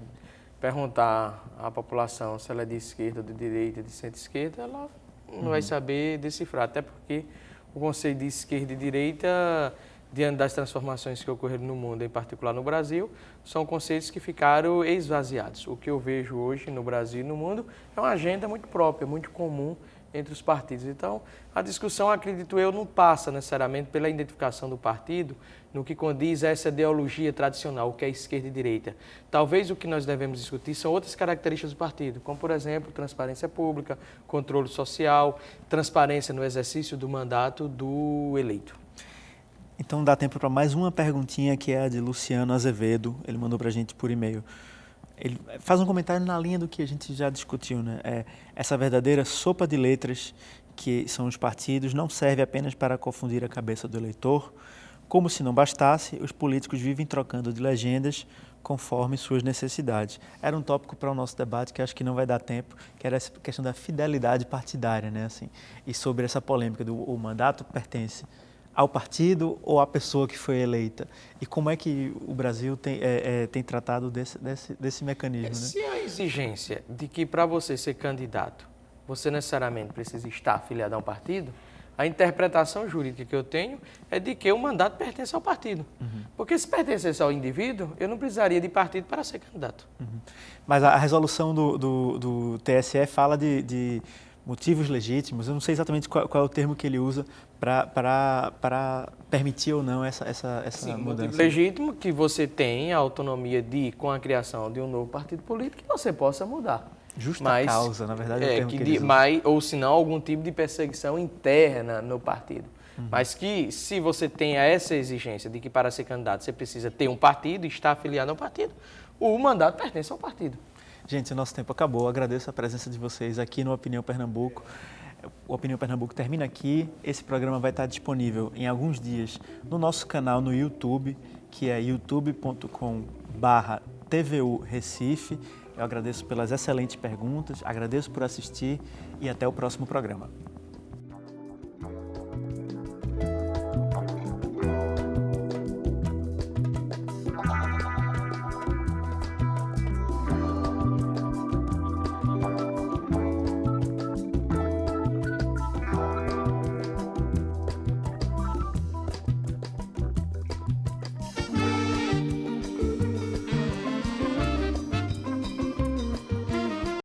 perguntar à população se ela é de esquerda, de direita, de centro-esquerda, ela não vai saber decifrar, até porque o conceito de esquerda e direita, diante das transformações que ocorreram no mundo, em particular no Brasil, são conceitos que ficaram esvaziados. O que eu vejo hoje no Brasil e no mundo é uma agenda muito própria, muito comum entre os partidos. Então, a discussão, acredito eu, não passa necessariamente pela identificação do partido no que condiz a essa ideologia tradicional, o que é esquerda e direita. Talvez o que nós devemos discutir são outras características do partido, como, por exemplo, transparência pública, controle social, transparência no exercício do mandato do eleito. Então, dá tempo para mais uma perguntinha, que é a de Luciano Azevedo. Ele mandou para a gente por e-mail. Ele faz um comentário na linha do que a gente já discutiu, né? Essa verdadeira sopa de letras que são os partidos não serve apenas para confundir a cabeça do eleitor. Como se não bastasse, os políticos vivem trocando de legendas conforme suas necessidades. Era um tópico para o nosso debate que acho que não vai dar tempo, que era essa questão da fidelidade partidária, né? Assim, e sobre essa polêmica do o mandato pertence ao partido ou à pessoa que foi eleita? E como é que o Brasil tem tratado desse mecanismo? Né? Se a exigência de que para você ser candidato, você necessariamente precisa estar afiliado a um partido, a interpretação jurídica que eu tenho é de que o mandato pertence ao partido. Porque se pertencesse ao indivíduo, eu não precisaria de partido para ser candidato. Mas a resolução do TSE fala de motivos legítimos. Eu não sei exatamente qual é o termo que ele usa para permitir ou não essa Sim, mudança. Motivo legítimo que você tem a autonomia de, com a criação de um novo partido político, que você possa mudar. Justa causa, na verdade, é o termo que ele usa. Ou se não, algum tipo de perseguição interna no partido. Mas que, se você tenha essa exigência de que para ser candidato você precisa ter um partido, estar afiliado a um partido, o mandato pertence ao partido. Gente, o nosso tempo acabou. Eu agradeço a presença de vocês aqui no Opinião Pernambuco. O Opinião Pernambuco termina aqui. Esse programa vai estar disponível em alguns dias no nosso canal no YouTube, que é youtube.com/TVU Recife. Eu agradeço pelas excelentes perguntas, agradeço por assistir e até o próximo programa.